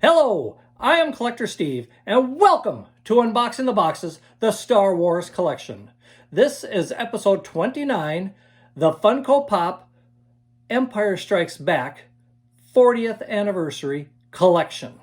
Hello, I am Collector Steve, and welcome to Unboxing the Boxes, the Star Wars collection. This is episode 29, the Funko Pop Empire Strikes Back 40th Anniversary Collection.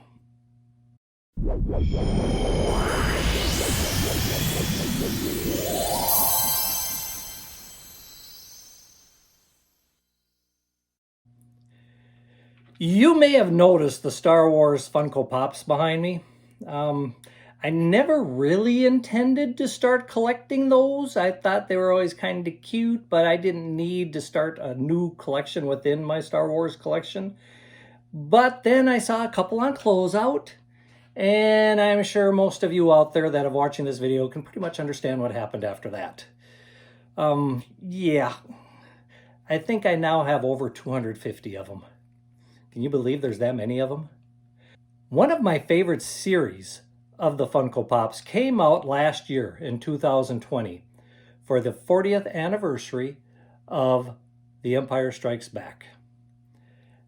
You may have noticed the Star Wars Funko Pops behind me. I never really intended to start collecting those. I thought they were always kind of cute, but I didn't need to start a new collection within my Star Wars collection. But then I saw a couple on closeout, and I'm sure most of you out there that are watching this video can pretty much understand what happened after that. Yeah, I think I now have over 250 of them. Can you believe there's that many of them? One of my favorite series of the Funko Pops came out last year in 2020 for the 40th anniversary of The Empire Strikes Back.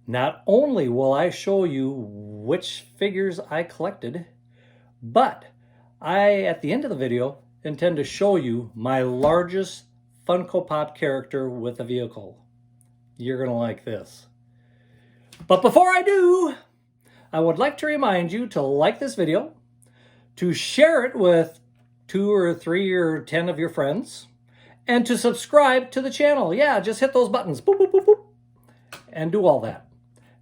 Not only will I show you which figures I collected, but I, at the end of the video, intend to show you my largest Funko Pop character with a vehicle. You're gonna like this. But before I do, I would like to remind you to like this video, to share it with 2 or 3 or 10 of your friends, and to subscribe to the channel. Yeah, just hit those buttons, boop, boop, boop, boop, and do all that.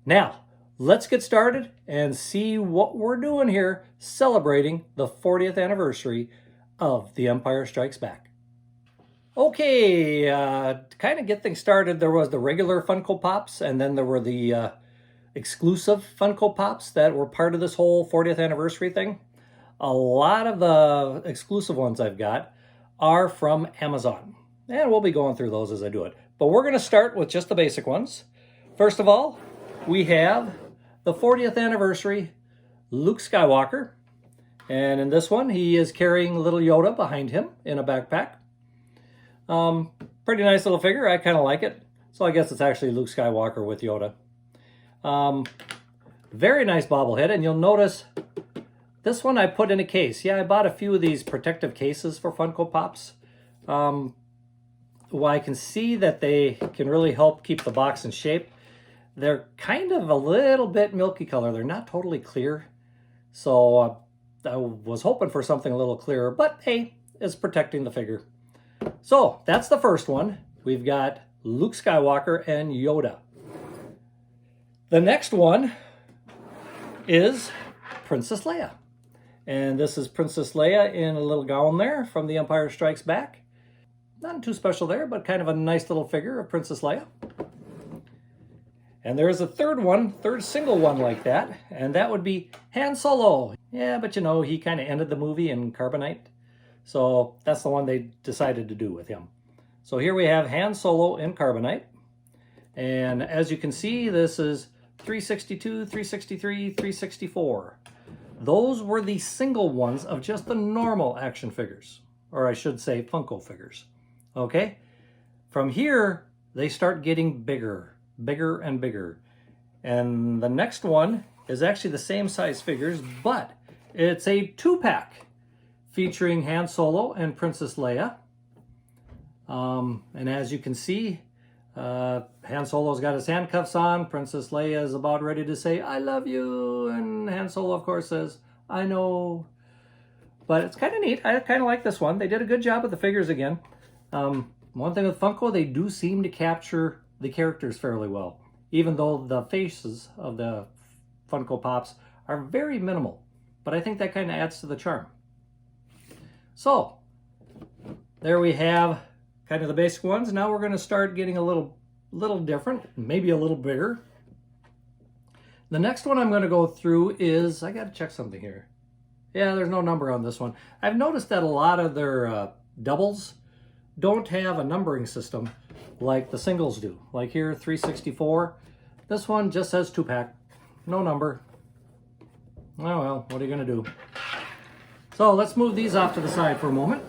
Now, let's get started and see what we're doing here, celebrating the 40th anniversary of The Empire Strikes Back. Okay, to kind of get things started, there was the regular Funko Pops, and then there were the exclusive Funko Pops that were part of this whole 40th anniversary thing. A lot of the exclusive ones I've got are from Amazon, and we'll be going through those as I do it. But we're going to start with just the basic ones. First of all, we have the 40th anniversary Luke Skywalker, and in this one he is carrying little Yoda behind him in a backpack. Pretty nice little figure. I kind of like it. So I guess it's actually Luke Skywalker with Yoda. Very nice bobblehead, and you'll notice this one I put in a case. Yeah, I bought a few of these protective cases for Funko Pops. Well, I can see that they can really help keep the box in shape. They're kind of a little bit milky color. They're not totally clear. So I was hoping for something a little clearer, but hey, it's protecting the figure. So that's the first one. We've got Luke Skywalker and Yoda. The next one is Princess Leia. And this is Princess Leia in a little gown there from The Empire Strikes Back. Not too special there, but kind of a nice little figure of Princess Leia. And there is a third single one like that, and that would be Han Solo. Yeah, but you know, he kind of ended the movie in carbonite. So that's the one they decided to do with him. So here we have Han Solo in carbonite. And as you can see, this is 362, 363, 364. Those were the single ones of just the normal action figures, or I should say Funko figures. Okay? From here, they start getting bigger and bigger. And the next one is actually the same size figures, but it's a 2-pack featuring Han Solo and Princess Leia. And as you can see, Han Solo's got his handcuffs on. Princess Leia is about ready to say, "I love you." And Han Solo, of course, says, "I know." But it's kind of neat. I kind of like this one. They did a good job with the figures again. One thing with Funko, they do seem to capture the characters fairly well, even though the faces of the Funko Pops are very minimal. But I think that kind of adds to the charm. So, there we have kind of the basic ones. Now we're going to start getting a little different, maybe a little bigger. The next one I'm going to go through is, I got to check something here. Yeah, there's no number on this one. I've noticed that a lot of their doubles don't have a numbering system like the singles do. Like here, 364. This one just says 2-pack, no number. Oh well, what are you going to do? So let's move these off to the side for a moment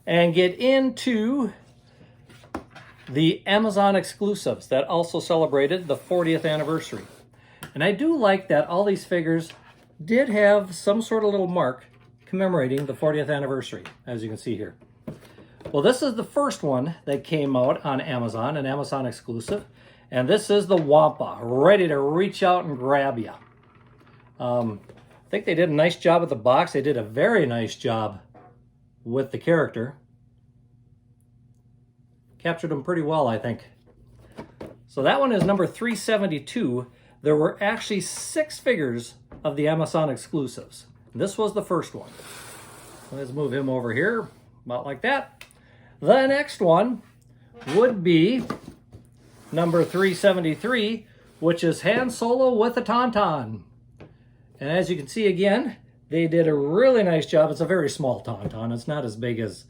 and get into the Amazon exclusives that also celebrated the 40th anniversary. And I do like that all these figures did have some sort of little mark commemorating the 40th anniversary, as you can see here. Well, this is the first one that came out on Amazon, an Amazon exclusive. And this is the Wampa, ready to reach out and grab you. I think they did a nice job with the box. They did a very nice job with the character. Captured them pretty well, I think. So that one is number 372. There were actually 6 figures of the Amazon exclusives. This was the first one. Let's move him over here, about like that. The next one would be number 373, which is Han Solo with a Tauntaun. And as you can see again, they did a really nice job. It's a very small Tauntaun. It's not as big as,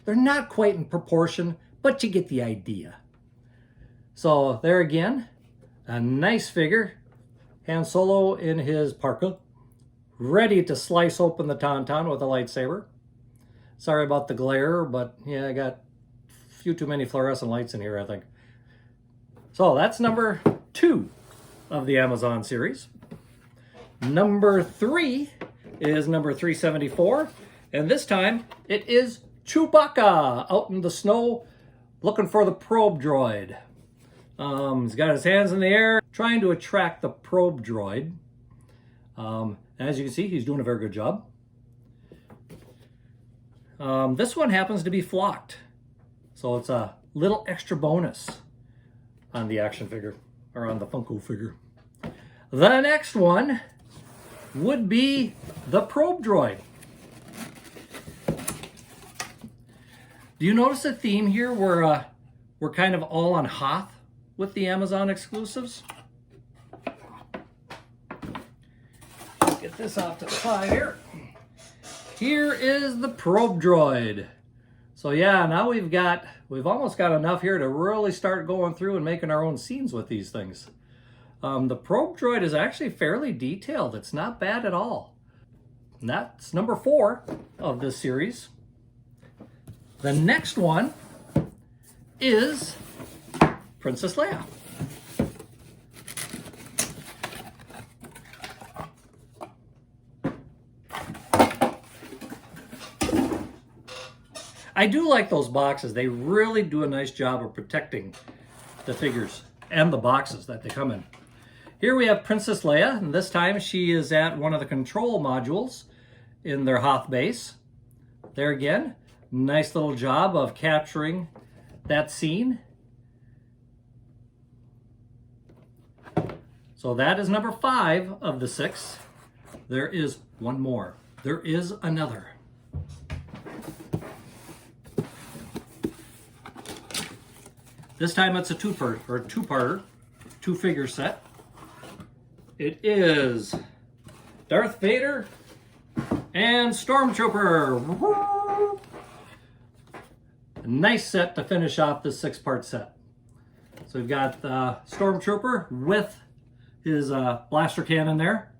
they're not quite in proportion, but you get the idea. So there again, a nice figure. Han Solo in his parka, ready to slice open the Tauntaun with a lightsaber. Sorry about the glare, but yeah, I got a few too many fluorescent lights in here, I think. So that's number 2 of the Amazon series. Number 3 is number 374, and this time it is Chewbacca out in the snow looking for the probe droid. He's got his hands in the air trying to attract the probe droid. As you can see, he's doing a very good job. This one happens to be flocked, so it's a little extra bonus on the action figure, or on the Funko figure. The next one would be the probe droid. Do you notice a theme here where we're kind of all on Hoth with the Amazon exclusives? Let's get this off to the side here. Here is the probe droid. So yeah, now we've almost got enough here to really start going through and making our own scenes with these things. The probe droid is actually fairly detailed. It's not bad at all. And that's number 4 of this series. The next one is Princess Leia. I do like those boxes. They really do a nice job of protecting the figures and the boxes that they come in. Here we have Princess Leia, and this time she is at one of the control modules in their Hoth base. There again, nice little job of capturing that scene. So that is number 5 of the 6. There is one more. There is another. This time it's a two-parter, 2-figure set. It is Darth Vader and Stormtrooper. A nice set to finish off this 6-part set. So we've got Stormtrooper with his blaster cannon there.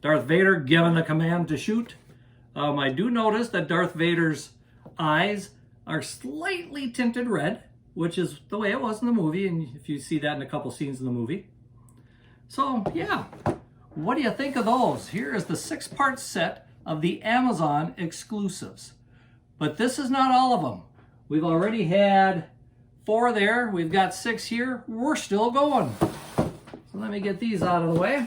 Darth Vader given the command to shoot. I do notice that Darth Vader's eyes are slightly tinted red, which is the way it was in the movie, and if you see that in a couple scenes in the movie. So yeah, what do you think of those? Here is the 6-part set of the Amazon exclusives. But this is not all of them. We've already had 4 there. We've got 6 here. We're still going. So let me get these out of the way.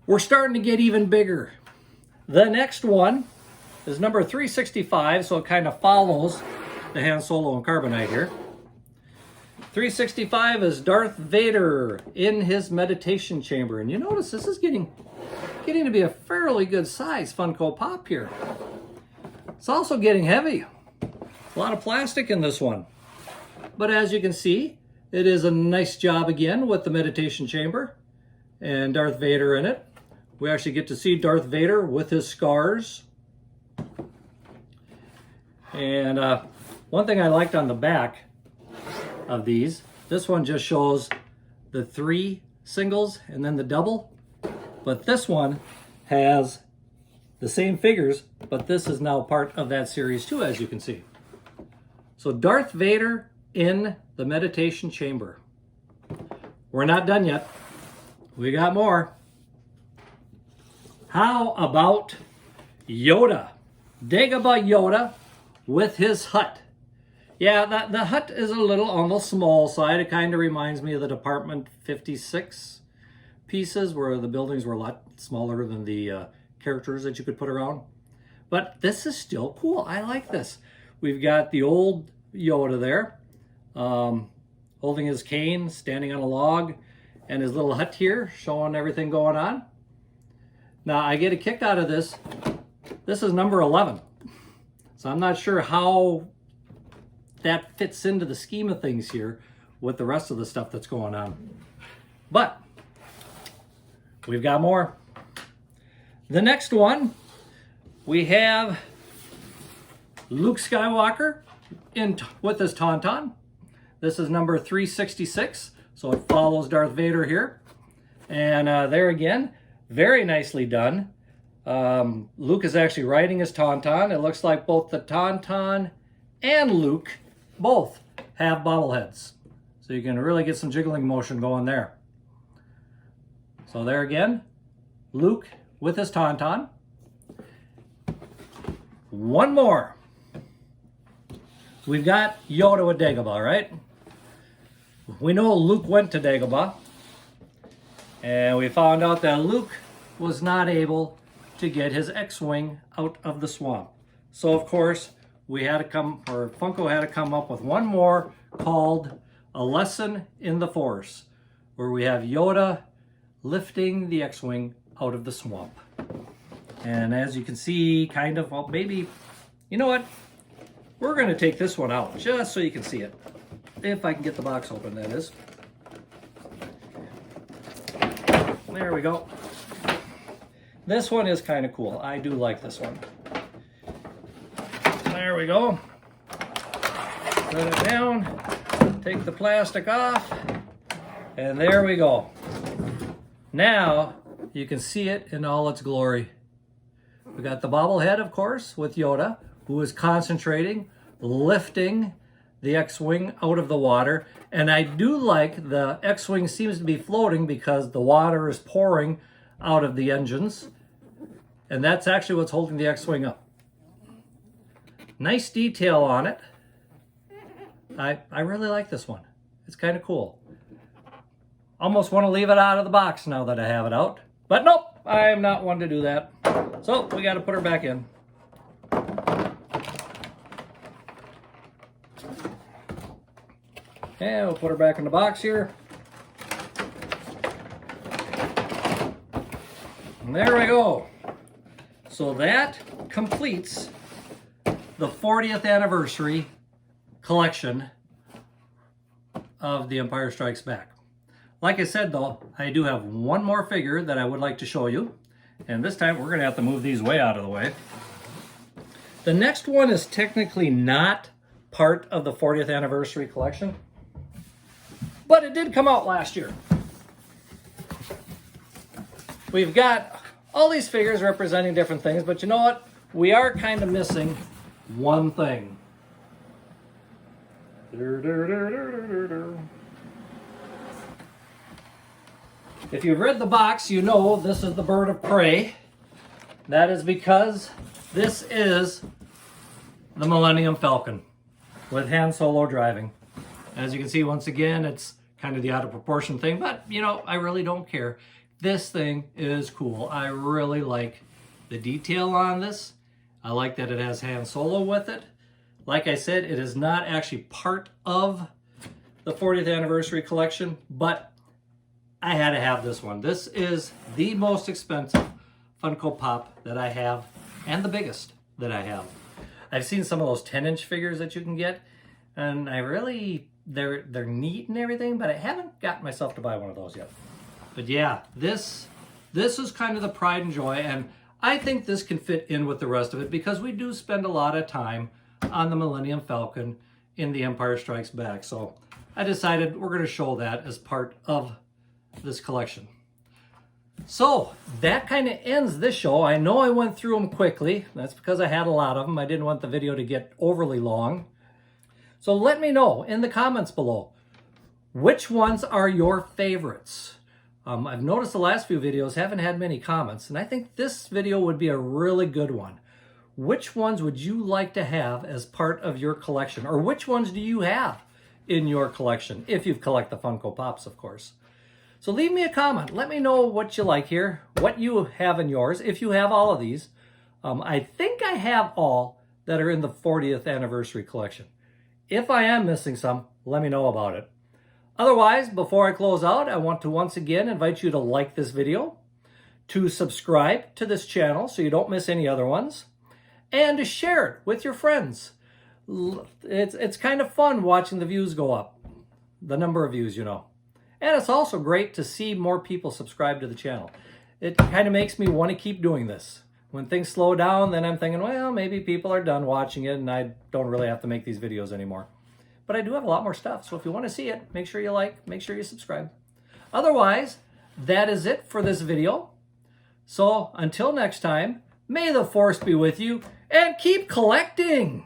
We're starting to get even bigger. The next one is number 365, so it kind of follows the Han Solo and Carbonite here. 365 is Darth Vader in his meditation chamber. And you notice this is getting to be a fairly good size Funko Pop here. It's also getting heavy. A lot of plastic in this one. But as you can see, it is a nice job again with the meditation chamber and Darth Vader in it. We actually get to see Darth Vader with his scars. And one thing I liked on the back of these, this one just shows the 3 singles and then the double. But this one has the same figures, but this is now part of that series too, as you can see. So Darth Vader in the meditation chamber. we're not done yet. We got more. How about Yoda? Dagobah Yoda with his hut. Yeah, the hut is a little on the small side. It kind of reminds me of the Department 56 pieces where the buildings were a lot smaller than the characters that you could put around. But this is still cool. I like this. We've got the old Yoda there, holding his cane, standing on a log, and his little hut here, showing everything going on. Now, I get a kick out of this. This is number 11. So I'm not sure how that fits into the scheme of things here with the rest of the stuff that's going on. But we've got more. The next one, we have Luke Skywalker with his Tauntaun. This is number 366, so it follows Darth Vader here. And there again, very nicely done. Luke is actually riding his Tauntaun. It looks like both the Tauntaun and Luke both have bobbleheads. So you can really get some jiggling motion going there. So there again, Luke with his Tauntaun. One more. We've got Yoda with Dagobah, right? We know Luke went to Dagobah. And we found out that Luke was not able to get his X-Wing out of the swamp. So of course, Funko had to come up with one more called A Lesson in the Force, where we have Yoda lifting the X-Wing out of the swamp. And as you can see, kind of, well, maybe, you know what? We're gonna take this one out just so you can see it. If I can get the box open, that is. There we go. This one is kind of cool. I do like this one. There we go. Put it down. Take the plastic off. And there we go. Now you can see it in all its glory. We got the bobblehead, of course, with Yoda, who is concentrating, lifting the X-Wing out of the water. And I do like the X-Wing seems to be floating because the water is pouring out of the engines. And that's actually what's holding the X-Wing up. Nice detail on it. I really like this one. It's kind of cool. Almost want to leave it out of the box now that I have it out. But nope, I am not one to do that. So we got to put her back in. And we'll put her back in the box here. And there we go. So that completes the 40th anniversary collection of The Empire Strikes Back. Like I said though, I do have one more figure that I would like to show you. And this time we're going to have to move these way out of the way. The next one is technically not part of the 40th anniversary collection, but it did come out last year. We've got all these figures representing different things, but you know what? We are kind of missing one thing. If you've read the box, you know this is the bird of prey. That is because this is the Millennium Falcon with Han Solo driving. As you can see, once again, it's kind of the out of proportion thing, but you know, I really don't care. This thing is cool. I really like the detail on this. I like that it has Han Solo with it. Like I said, it is not actually part of the 40th anniversary collection, but I had to have this one. This is the most expensive Funko Pop that I have, and the biggest that I have. I've seen some of those 10-inch figures that you can get, and I really, they're neat and everything, but I haven't gotten myself to buy one of those yet. But yeah, this is kind of the pride and joy, and I think this can fit in with the rest of it because we do spend a lot of time on the Millennium Falcon in The Empire Strikes Back. So I decided we're going to show that as part of this collection. So that kind of ends this show. I know I went through them quickly. That's because I had a lot of them. I didn't want the video to get overly long. So let me know in the comments below. Which ones are your favorites? I've noticed the last few videos haven't had many comments, and I think this video would be a really good one. Which ones would you like to have as part of your collection? Or which ones do you have in your collection? If you collect the Funko Pops, of course. So leave me a comment. Let me know what you like here, what you have in yours, if you have all of these. I think I have all that are in the 40th anniversary collection. If I am missing some, let me know about it. Otherwise, before I close out, I want to once again invite you to like this video, to subscribe to this channel so you don't miss any other ones, and to share it with your friends. It's kind of fun watching the views go up, the number of views, you know. And it's also great to see more people subscribe to the channel. It kind of makes me want to keep doing this. When things slow down, then I'm thinking, well, maybe people are done watching it and I don't really have to make these videos anymore. But I do have a lot more stuff, so if you want to see it, make sure you like, make sure you subscribe. Otherwise, that is it for this video. So until next time, may the force be with you and keep collecting!